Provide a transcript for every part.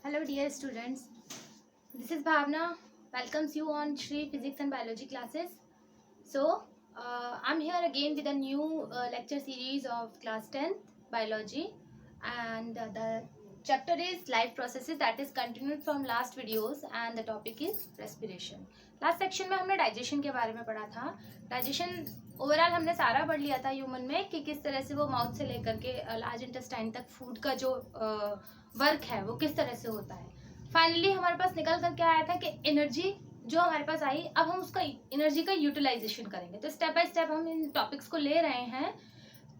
Hello dear students, this is Bhavna, welcomes you on Shri Physics and Biology classes. I'm here again with a new lecture series of class 10th biology, and the chapter is life processes, that is continued from last videos, and the topic is respiration. Last section में हमने digestion के बारे में पढ़ा था. Digestion overall हमने सारा पढ़ लिया था ह्यूमन में कि किस तरह से वो माउथ से लेकर के लार्ज इंटेस्टाइन तक फूड का जो वर्क है वो किस तरह से होता है. फाइनली हमारे पास निकल कर क्या आया था कि एनर्जी जो हमारे पास आई, अब हम उसका एनर्जी का यूटिलाइजेशन करेंगे. तो स्टेप बाय स्टेप हम इन टॉपिक्स को ले रहे हैं.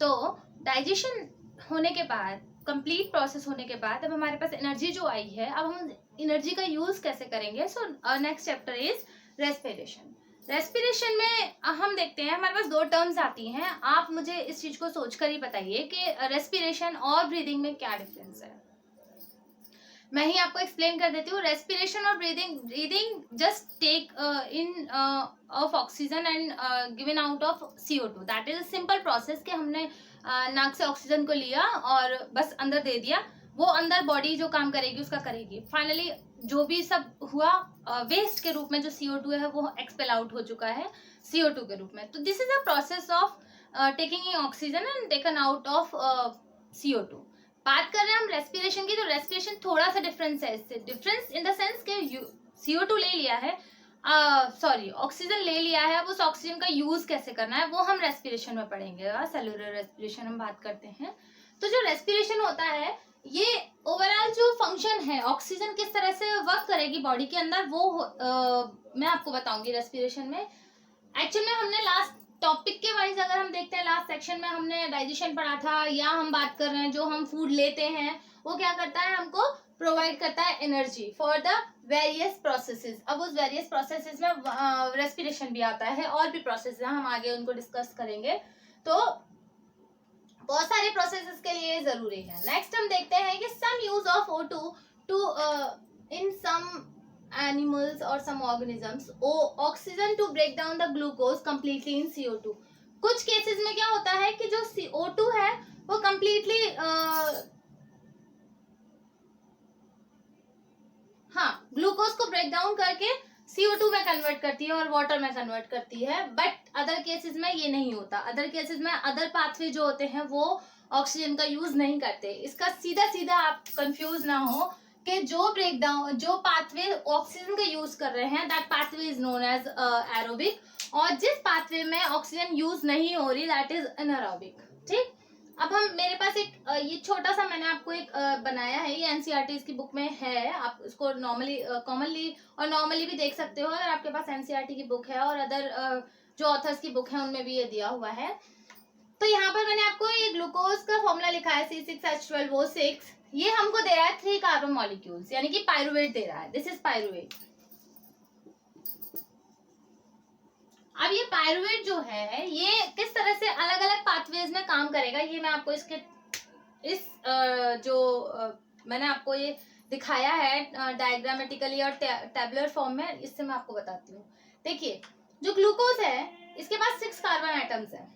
तो डाइजेशन होने के बाद, कंप्लीट प्रोसेस होने के बाद अब हमारे पास एनर्जी जो आई है, अब हम एनर्जी का यूज कैसे करेंगे. So next chapter is respiration. Respiration में हम देखते हैं हमारे पास दो टर्म्स आती हैं. आप मुझे इस चीज को सोचकर ही बताइए कि रेस्पिरेशन और ब्रीदिंग में क्या डिफरेंस है. मैं ही आपको एक्सप्लेन कर देती हूँ. रेस्पिरेशन और breathing just take in of oxygen and given out of CO2. That is a simple process कि हमने नाक से ऑक्सीजन को लिया और बस अंदर दे दिया. वो अंदर बॉडी जो काम करेगी उसका करेगी. फाइनली जो भी सब हुआ वेस्ट के रूप में जो CO2 है वो एक्सपेल आउट हो चुका है CO2 के रूप में. तो this is a process of taking in oxygen and taken out of CO2. बात कर रहे हैं हम रेस्पिरेशन की. तो रेस्पिरेशन थोड़ा सा डिफरेंस है इससे. डिफरेंस इन द सेंस कि CO2 ले लिया है, ऑक्सीजन ले लिया है. अब उस ऑक्सीजन का यूज कैसे करना है वो हम रेस्पिरेशन में पढ़ेंगे. सेलुलर रेस्पिरेशन हम बात करते हैं. तो जो रेस्पिरेशन होता है ये ओवरऑल जो फंक्शन है, ऑक्सीजन किस तरह से वर्क करेगी बॉडी के अंदर वो मैं आपको बताऊंगी रेस्पिरेशन में. एक्चुअल में हमने लास्ट टॉपिक के वाइज अगर हम देखते हैं, लास्ट सेक्शन में हमने डाइजेशन पढ़ा था, या हम बात कर रहे हैं जो हम फूड लेते हैं वो क्या करता है, हमको प्रोवाइड करता है energy for the various processes. अब उस वेरियस प्रोसेसेस में रेस्पिरेशन भी आता है और भी प्रोसेस है, हम आगे उनको डिस्कस करेंगे. तो बहुत सारे प्रोसेसेस के लिए जरूरी है. नेक्स्ट हम देखते हैं कि some use of O2 to in some animals or some organisms oxygen to break down the glucose completely in CO2. कुछ केसेस में क्या होता है कि जो CO2 है वो completely ग्लूकोज को ब्रेक डाउन करके CO2 में कन्वर्ट करती है और वाटर में कन्वर्ट करती है. बट अदर केसेस में ये नहीं होता. अदर केसेस में अदर पाथवे जो होते हैं वो ऑक्सीजन का यूज नहीं करते. इसका सीधा सीधा आप कंफ्यूज ना हो कि जो ब्रेक डाउन, जो पाथवे ऑक्सीजन का यूज कर रहे हैं, that pathway is known as aerobic, और जिस पाथवे में ऑक्सीजन यूज नहीं हो रही दैट इज एनारोबिक. ठीक. अब हम मेरे पास एक ये छोटा सा मैंने आपको एक बनाया है, ये NCERT की बुक में है. आप इसको नॉर्मली कॉमनली और नॉर्मली भी देख सकते हो अगर आपके पास NCERT की बुक है, और अदर जो ऑथर्स की बुक है उनमें भी ये दिया हुआ है. तो यहाँ पर मैंने आपको ये ग्लूकोज का फॉर्मूला लिखा है C6H12O6. ये हमको दे रहा है 3 कार्बन मॉलिक्यूल्स, यानी कि पायरुवेट दे रहा है. This is pyruvate. अब ये पायरुवेट जो है ये किस तरह से अलग अलग पाथवेज में काम करेगा ये मैं आपको इसके मैंने आपको ये दिखाया है डायग्रामेटिकली और टेबुलर फॉर्म में, इससे मैं आपको बताती हूँ. देखिए जो ग्लूकोज है इसके पास 6 कार्बन एटम्स हैं,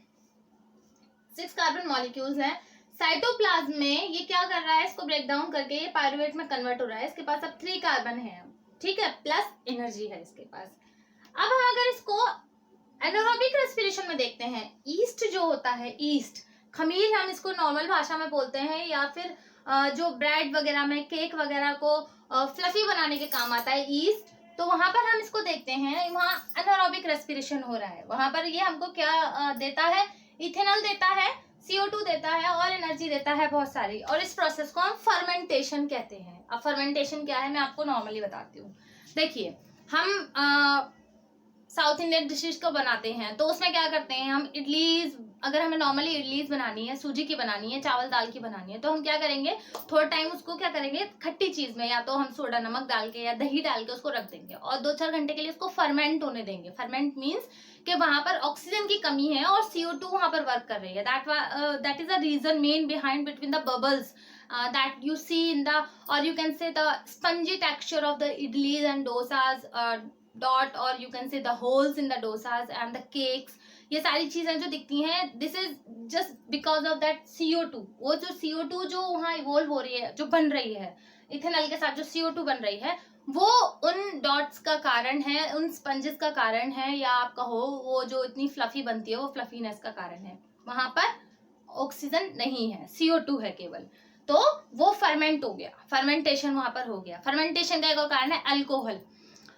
6 कार्बन मॉलिक्यूल्स हैं. साइटोप्लाज्म में ये क्या कर रहा है, इसको ब्रेक डाउन करके ये पायरुवेट में कन्वर्ट हो रहा है. इसके पास अब 3 कार्बन है, ठीक है, प्लस एनर्जी है इसके पास. अब हम अगर इसको एनारोबिक रेस्पिरेशन में देखते हैं, ईस्ट जो होता है, ईस्ट खमीर हम इसको नॉर्मल भाषा में बोलते हैं, या फिर जो ब्रेड वगैरह में, केक वगैरह को फ्लफी बनाने के काम आता है ईस्ट. तो वहां पर हम इसको देखते हैं, वहां एनारोबिक रेस्पिरेशन हो रहा है. वहां पर ये हमको क्या देता है, इथेनॉल देता है, CO2 देता है और एनर्जी देता है बहुत सारी. और इस प्रोसेस को हम फर्मेंटेशन कहते हैं. अब फर्मेंटेशन क्या है मैं आपको नॉर्मली बताती हूँ. देखिए हम साउथ इंडियन डिशेज को बनाते हैं तो उसमें क्या करते हैं हम, इडलीज, अगर हमें नॉर्मली इडलीज बनानी है, सूजी की बनानी है, चावल दाल की बनानी है, तो हम क्या करेंगे, थोड़ा टाइम उसको क्या करेंगे, खट्टी चीज में या तो हम सोडा नमक डाल के या दही डाल के उसको रख देंगे और 2-4 घंटे के लिए उसको फर्मेंट होने देंगे. फर्मेंट मीन्स कि वहां पर ऑक्सीजन की कमी है और CO2 वहां पर वर्क कर रही है. That is a reason main behind between the bubbles that you see in the, or you can say the spongy texture of the idlis and dosas dot, or you can say the holes in the dosas and the cakes. ये सारी चीजें जो दिखती हैं, this is just because of that CO2. वो जो CO2 जो वहाँ इवोल्व हो रही है, जो बन रही है, इथेनॉल के साथ जो CO2 बन रही है वो उन डॉट्स का कारण है, उन स्पंजेस का कारण है, या आप कहो वो जो इतनी फ्लफी बनती है वो फ्लफीनेस का कारण है। वहां पर ऑक्सीजन नहीं है, CO2 है केवल। तो वो फर्मेंट हो गया, फर्मेंटेशन वहां पर हो गया। फर्मेंटेशन का एक और कारण है अल्कोहल।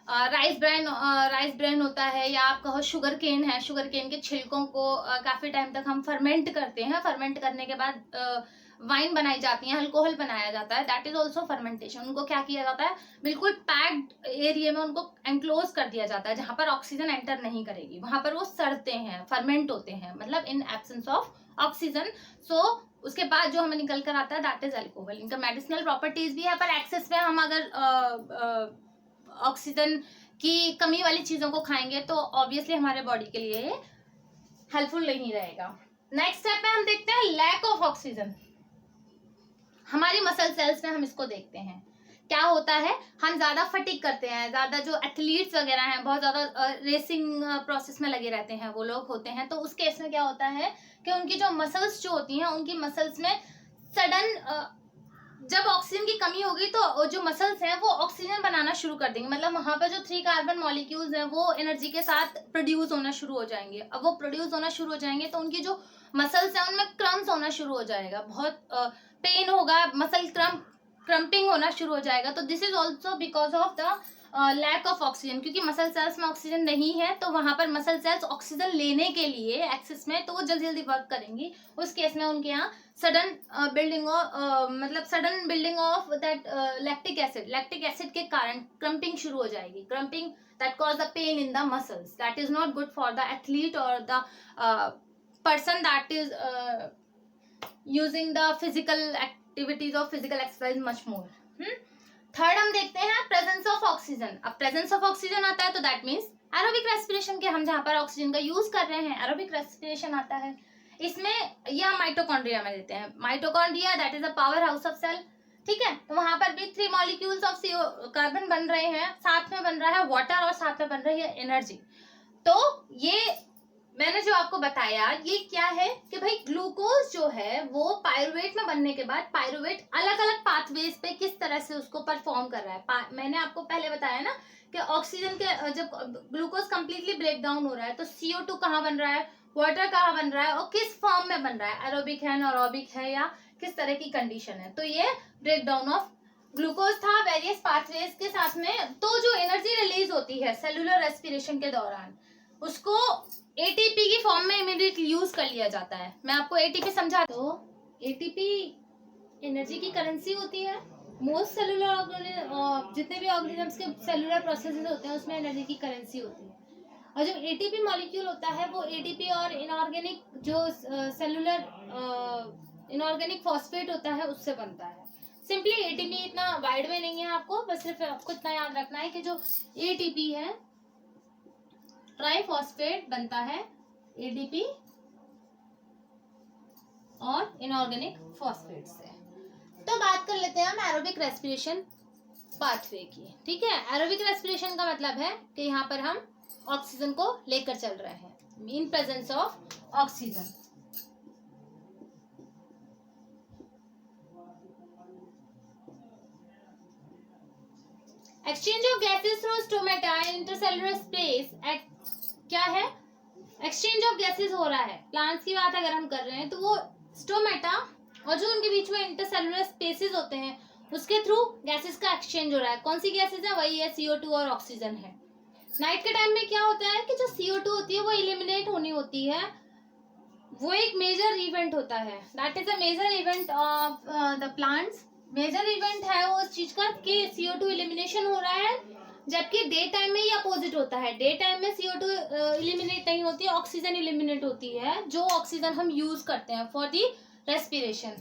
राइस ब्रेन होता है, या आप कहो शुगर केन है। शुगर केन के छिलकों को काफी टाइम तक हम फर्मेंट करते हैं। फर्मेंट करने के बाद वाइन बनाई जाती है, अल्कोहल बनाया जाता है, दैट इज ऑल्सो फर्मेंटेशन। उनको क्या किया जाता है, बिल्कुल पैक्ड एरिया में उनको एंक्लोज कर दिया जाता है, जहां पर ऑक्सीजन एंटर नहीं करेगी। वहां पर वो सड़ते हैं, फर्मेंट होते हैं, मतलब इन एब्सेंस ऑफ ऑक्सीजन। सो उसके बाद जो हमें निकल कर आता है दैट इज अल्कोहल। इनका मेडिसिनल प्रॉपर्टीज भी है, पर एक्सेस में हम अगर ऑक्सीजन की कमी वाली चीजों को खाएंगे तो ऑब्वियसली हमारे बॉडी के लिए हेल्पफुल नहीं रहेगा। नेक्स्ट स्टेप में हम देखते हैं लैक ऑफ ऑक्सीजन। हमारी मसल सेल्स में हम इसको देखते हैं, क्या होता है, हम ज्यादा फटीग करते हैं। ज्यादा जो एथलीट्स वगैरह हैं, बहुत ज्यादा रेसिंग प्रोसेस में लगे रहते हैं वो लोग होते हैं, तो उस केस में क्या होता है कि उनकी जो मसल्स जो होती हैं, उनकी मसल्स में सडन जब ऑक्सीजन की कमी होगी तो जो मसल्स हैं वो ऑक्सीजन बनाना शुरू कर देंगे। मतलब वहां पर जो 3 कार्बन मॉलिक्यूल्स हैं वो एनर्जी के साथ प्रोड्यूस होना शुरू हो जाएंगे। अब वो प्रोड्यूस होना शुरू हो जाएंगे तो उनकी जो मसल्स हैं उनमें क्रम्स होना शुरू हो जाएगा, बहुत पेन होगा, मसल क्रम्पिंग होना शुरू हो जाएगा। तो this is also because of the lack of oxygen, क्योंकि मसल सेल्स में ऑक्सीजन नहीं है, तो वहां पर मसल सेल्स ऑक्सीजन लेने के लिए एक्सेस में तो वो जल्दी जल्दी वर्क करेंगी। उस केस में उनके यहाँ sudden building of that lactic acid के कारण क्रम्पिंग शुरू हो जाएगी। Cramping that cause the pain in the muscles, that is not good for the athlete और the person that is using the physical activities और physical exercise much more. Third हम देखते हैं प्रेजेंस ऑफ ऑक्सीजन। अब presence of oxygen आता है तो that means aerobic respiration के हम जहां पर ऑक्सीजन का यूज कर रहे हैं एरोबिक रेस्पिरेशन आता है। इसमें ये हम माइटोकॉन्ड्रिया में देते हैं। Mitochondria that is a power house of cell, ठीक है। तो वहां पर भी 3 मॉलिक्यूल्स ऑफ कार्बन बन रहे हैं, साथ में बन रहा है वाटर और साथ में बन रही है एनर्जी। तो ये मैंने जो आपको बताया ये क्या है कि भाई ग्लूकोज जो है वो पायरुवेट में बनने के बाद पायरुवेट अलग अलग पाथवेज पे किस तरह से उसको परफॉर्म कर रहा है। मैंने आपको पहले बताया ना कि ऑक्सीजन के जब ग्लूकोज कंप्लीटली ब्रेक डाउन हो रहा है तो CO2 कहाँ बन रहा है, वाटर कहाँ बन रहा है और किस फॉर्म में बन रहा है, एरोबिक है, एनारोबिक है, या किस तरह की कंडीशन है। तो ये ब्रेक डाउन ऑफ ग्लूकोज था वेरियस पाथवेज के साथ में। तो जो एनर्जी रिलीज होती है सेलुलर रेस्पिरेशन के दौरान उसको ATP की फॉर्म में इमीडिएटली यूज कर लिया जाता है। मैं आपको ATP समझा, तो ATP एनर्जी की करेंसी होती है। मोस्ट सेलुलर जितने भी ऑर्गेनिजम्स के सेलुलर प्रोसेसेस होते हैं उसमें एनर्जी की करेंसी होती है। और जो ATP मॉलिक्यूल होता है वो ATP और इनऑर्गेनिक जो सेलुलर इनऑर्गेनिक फॉस्फेट होता है उससे बनता है। सिंपली ATP इतना वाइड में नहीं है, आपको बस सिर्फ आपको इतना याद रखना है कि जो ATP है ट्राइफॉस्फेट बनता है ADP और इनऑर्गेनिक फॉस्फेट से। तो बात कर लेते हैं हम एरोबिक रेस्पिरेशन पाथवे की, ठीक है। एरोबिक रेस्पिरेशन का मतलब है कि यहाँ पर हम ऑक्सीजन को लेकर चल रहे हैं in presence of oxygen. Exchange of gases through stomata intercellular space at क्या है, एक्सचेंज ऑफ गैसेस हो रहा है। प्लांट्स की बात अगर हम कर रहे हैं तो वो स्टोमेटा और जो उनके बीच में इंटरसेलुलर स्पेसेस होते हैं उसके थ्रू गैसेस का एक्सचेंज हो रहा है। कौन सी गैसेस है, वही है CO2 और ऑक्सीजन है। नाइट के टाइम में क्या होता है कि जो CO2 होती है वो एलिमिनेट होनी होती है, वो एक मेजर इवेंट होता है, that is a major event of the plants. Major event है वो उस चीज का कि CO2 एलिमिनेशन हो रहा है, जबकि डे टाइम में ये अपोजिट होता है। डे टाइम में CO2 एलिमिनेट नहीं होती है, ऑक्सीजन एलिमिनेट होती है, जो ऑक्सीजन हम यूज करते हैं फॉर दी रेस्पिरेशन,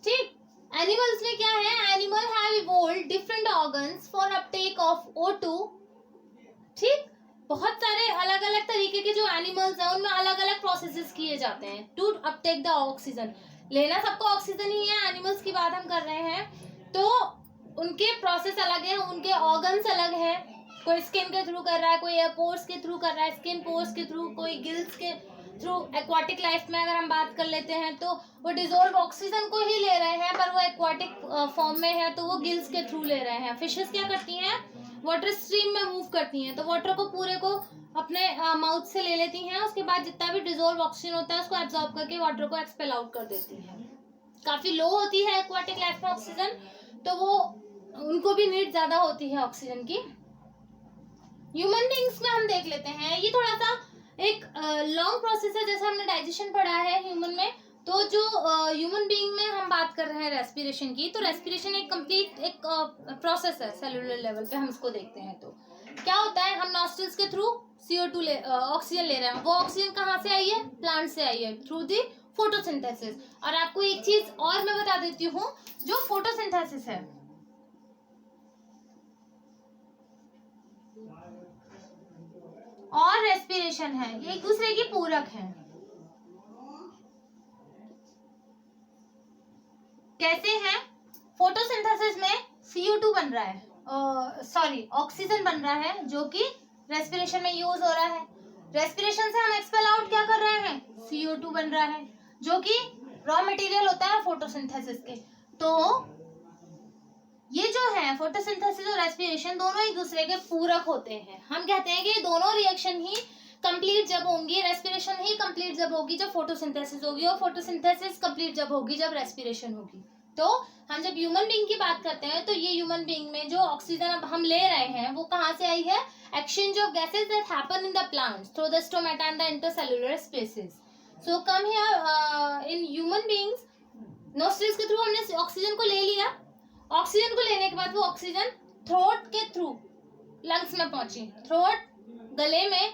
ठीक। एनिमल्स में क्या है, animal have evolved different organs for Uptake of O2, ठीक। बहुत सारे अलग अलग तरीके के जो एनिमल्स हैं उनमें अलग अलग प्रोसेसेस किए जाते हैं टू अपटेक द ऑक्सीजन। लेना सबको ऑक्सीजन ही है, एनिमल्स की बात हम कर रहे हैं तो उनके प्रोसेस अलग है, उनके ऑर्गन्स अलग हैं। कोई स्किन के थ्रू कर रहा है, कोई एयर पोर्स के थ्रू कर रहा है, स्किन पोर्स के थ्रू, कोई गिल्स के थ्रू एक्वाटिक लाइफ में अगर हम बात कर लेते हैं तो वो डिजोल्व ऑक्सीजन को ही ले रहे हैं, पर वो एक्वाटिक फॉर्म में है तो वो गिल्स के थ्रू ले रहे हैं। फिशेस क्या करती हैं, वाटर स्ट्रीम में मूव करती हैं, तो वाटर को पूरे को अपने माउथ से ले लेती हैं, उसके बाद जितना भी डिजोल्व ऑक्सीजन होता है उसको एब्जॉर्ब करके वाटर को एक्सपेल आउट कर देती हैं। काफी लो होती है एक्वाटिक लाइफ में ऑक्सीजन, तो वो उनको भी नीड ज्यादा होती है ऑक्सीजन की। ह्यूमन बींग्स में हम देख लेते हैं, ये थोड़ा सा एक लॉन्ग प्रोसेस है, जैसे हमने डाइजेशन पढ़ा है ह्यूमन में, तो जो ह्यूमन बीइंग में हम बात कर रहे हैं रेस्पिरेशन की, तो रेस्पिरेशन एक कंप्लीट एक प्रोसेस है सेलुलर लेवल पे। हम इसको देखते हैं तो क्या होता है, हम नॉस्ट्रल्स के थ्रू CO2 ऑक्सीजन ले रहे हैं। वो ऑक्सीजन कहाँ से आई है, प्लांट से आई है, थ्रू दी फोटोसिंथेसिस। और आपको एक चीज और मैं बता देती हूँ, जो फोटोसिंथेसिस है और रेस्पिरेशन है, ये एक दूसरे की पूरक है। कैसे हैं, फोटोसिंथेसिस में CO2 बन रहा है, सॉरी ऑक्सीजन बन रहा है, जो कि रेस्पिरेशन में यूज हो रहा है। रेस्पिरेशन से हम एक्सपेल आउट क्या कर रहे हैं, CO2 बन रहा है, जो कि रॉ मटेरियल होता है फोटोसिंथेसिस के। तो ये जो है फोटोसिंथेसिस और रेस्पिरेशन दोनों एक दूसरे के पूरक होते हैं। हम कहते हैं कि ये दोनों रिएक्शन ही कंप्लीट जब होंगी, रेस्पिरेशन ही कंप्लीट जब होगी जब फोटोसिंथेसिस होगी, और फोटोसिंथेसिस कंप्लीट जब होगी जब रेस्पिरेशन होगी। तो हम जब ह्यूमन बीइंग की बात करते हैं तो ये ह्यूमन बीइंग में जो ऑक्सीजन अब हम ले रहे हैं वो कहाँ से आई है, exchange of gases that happen in the plants through the stomata and the intercellular spaces. So come here in human beings, nostrils के थ्रू हमने ऑक्सीजन को ले लिया, ऑक्सीजन को लेने के बाद वो ऑक्सीजन थ्रोट के थ्रू लंग्स में पहुंची। थ्रोट गले में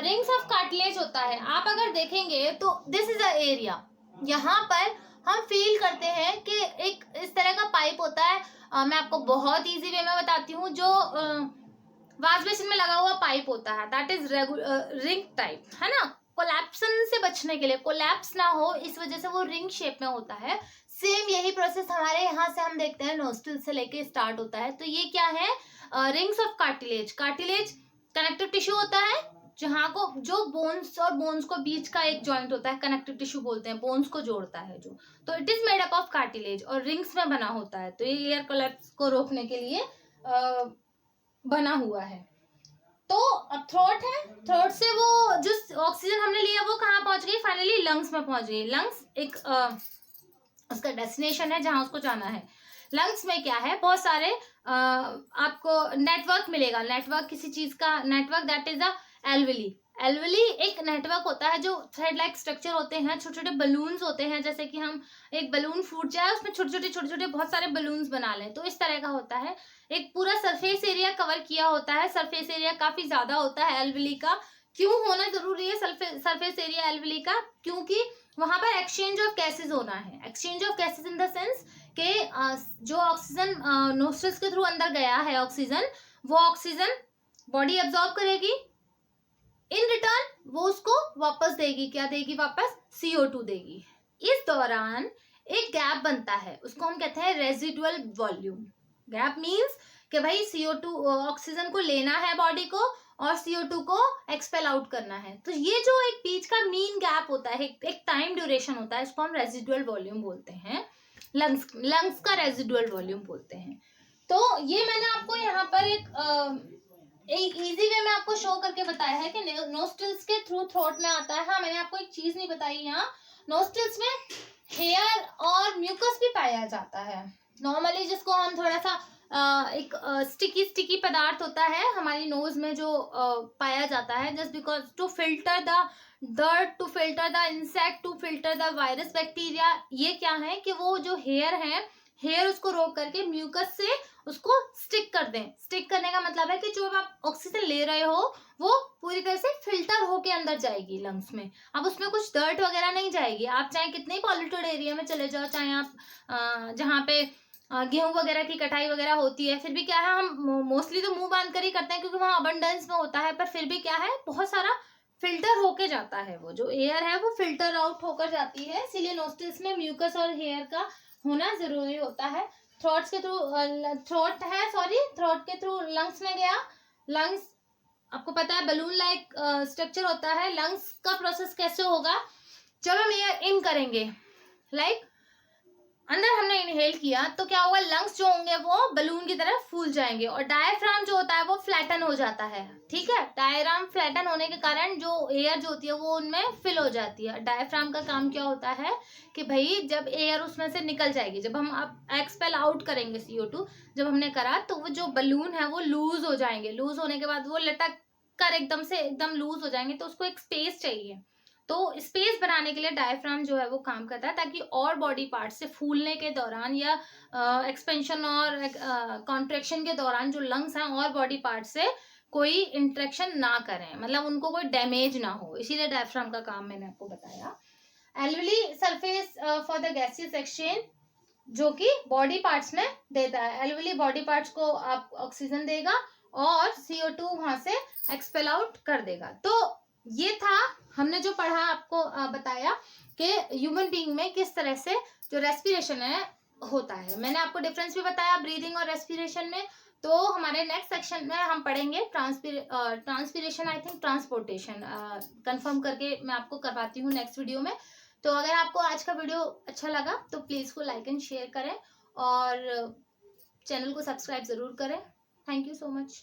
रिंग्स ऑफ कार्टिलेज होता है, आप अगर देखेंगे तो दिस इज अ एरिया, यहाँ पर हम फील करते हैं कि एक इस तरह का पाइप होता है। मैं आपको बहुत इजी वे में बताती हूँ, जो वाश बेसिन में लगा हुआ पाइप होता है, दैट इज रिंग टाइप, है ना। कोलैप्सन से बचने के लिए, कोलैप्स ना हो इस वजह से वो रिंग शेप में होता है। सेम यही प्रोसेस हमारे यहाँ से हम देखते हैं, नोस्ट्रिल से लेके स्टार्ट होता है। तो ये क्या है, rings of cartilage. Cartilage connective tissue होता है, जहाँ को जो बोन्स और बोन्स को बीच का एक जॉइंट होता है, कनेक्टिव टिश्यू बोलते हैं, बोन्स को जोड़ता है जो। तो it is made up of cartilage और रिंग्स में बना होता है। तो ये एयर कोलैप्स को रोकने के लिए बना हुआ है। तो अब थ्रोट है, थ्रोट से वो जो ऑक्सीजन हमने लिया वो कहाँ पहुंच गई, फाइनली लंग्स में पहुंच गई। लंग्स एक उसका डेस्टिनेशन है जहां उसको जाना है। लंग्स में क्या है, बहुत सारे आपको नेटवर्क मिलेगा। नेटवर्क किसी चीज का network, that is a alveoli. Alveoli एक नेटवर्क होता है, जो थ्रेड लाइक स्ट्रक्चर होते हैं, छोटे छोटे बलून्स होते हैं, जैसे कि हम एक बलून फूट जाए उसमें छोटे छोटे बहुत सारे बलून्स बना लें, तो इस तरह का होता है। एक पूरा सरफेस एरिया कवर किया होता है, सरफेस एरिया काफी ज्यादा होता है एल्वेली का। क्यों होना जरूरी है सरफेस एरिया एल्वेली का, क्योंकि वहां पर एक्सचेंज ऑफ गैसेज होना है। Exchange of gases in the sense के जो ऑक्सीजन नोस्ट्रिल्स के थ्रू अंदर गया है ऑक्सीजन, वो ऑक्सीजन बॉडी एब्जॉर्ब करेगी, इन रिटर्न वो उसको वापस देगी। क्या देगी वापस, CO2 देगी। इस दौरान एक गैप बनता है, उसको हम कहते हैं रेजिडुअल वॉल्यूम। गैप मीन्स कि भाई CO2 ऑक्सीजन को लेना है बॉडी को और CO2 को एक्सपेल आउट करना है। तो ये जो एक बीच का मीन गैप होता है, एक टाइम ड्यूरेशन होता है, इसको हम रेजिडुअल वॉल्यूम बोलते हैं। लंग्स का रेजिडुअल वॉल्यूम बोलते हैं। तो ये मैंने आपको यहाँ पर एक इजी वे में आपको शो करके बताया है कि नोस्ट्रिल्स के थ्रू थ्रोट में आता है। हाँ, मैंने आपको एक चीज नहीं बताई, यहाँ नोस्ट्रिल्स में हेयर और म्यूकस भी पाया जाता है नॉर्मली, जिसको हम थोड़ा सा एक स्टिकी पदार्थ होता है हमारी नोज में जो पाया जाता है, just because to filter the dirt, to filter the insect, to filter the virus bacteria. ये क्या है कि वो जो हेयर है, हेयर उसको रोक करके म्यूकस से उसको स्टिक कर दें। स्टिक करने का मतलब है कि जो आप ऑक्सीजन ले रहे हो वो पूरी तरह से फिल्टर होके अंदर जाएगी लंग्स में। अब उसमें कुछ डर्ट वगैरह नहीं जाएगी। आप चाहे कितने ही पॉल्यूटेड एरिया में चले जाओ, चाहे आप जहाँ पे गेहूं वगैरह की कटाई वगैरह होती है, फिर भी क्या है, हम मोस्टली तो मुंह बांध कर ही करते हैं क्योंकि वहाँ अबंडेंस में होता है, पर फिर भी क्या है, बहुत सारा फिल्टर होके जाता है। वो जो एयर है वो फिल्टर आउट होकर जाती है, इसीलिए नोस्ट्रिल्स में म्यूकस और हेयर का होना जरूरी होता है। थ्रोट के थ्रू लंग्स में गया, लंग्स आपको पता है बलून लाइक स्ट्रक्चर होता है। लंग्स का प्रोसेस कैसे होगा, जब हम एयर इन करेंगे, लाइक अंदर हमने इनहेल किया तो क्या होगा, लंग्स जो होंगे वो बलून की तरह फूल जाएंगे और डायफ्राम जो होता है वो फ्लैटन हो जाता है। ठीक है, डायफ्राम फ्लैटन होने के कारण जो एयर जो होती है वो उनमें फिल हो जाती है। डायफ्राम का काम क्या होता है कि भाई जब एयर उसमें से निकल जाएगी, जब हम अब एक्सपेल आउट करेंगे CO2, जब हमने करा तो वो जो बलून है वो लूज हो जाएंगे। लूज होने के बाद वो लटक कर एकदम से एकदम लूज हो जाएंगे, तो उसको एक स्पेस चाहिए। तो स्पेस बनाने के लिए डायफ्राम जो है वो काम करता है, ताकि और बॉडी पार्ट से फूलने के दौरान या एक्सपेंशन और कॉन्ट्रेक्शन के दौरान जो लंग्स हैं और बॉडी पार्ट से कोई इंटरेक्शन ना करें, मतलब उनको कोई डैमेज ना हो, इसीलिए डायफ्राम का काम मैंने आपको बताया। Alveoli surface for the gaseous exchange, जो कि बॉडी पार्ट्स में देता है। एल्वियोली बॉडी पार्ट्स को आप ऑक्सीजन देगा और CO2 वहां से एक्सपेल आउट कर देगा। तो ये था हमने जो पढ़ा, आपको बताया कि ह्यूमन बीइंग में किस तरह से जो रेस्पिरेशन है होता है। मैंने आपको डिफरेंस भी बताया ब्रीदिंग और रेस्पिरेशन में। तो हमारे नेक्स्ट सेक्शन में हम पढ़ेंगे transpiration, I think transportation, confirm करके मैं आपको करवाती हूँ नेक्स्ट वीडियो में। तो अगर आपको आज का वीडियो अच्छा लगा तो प्लीज़ को लाइक एंड शेयर करें और चैनल को सब्सक्राइब ज़रूर करें। Thank you so much.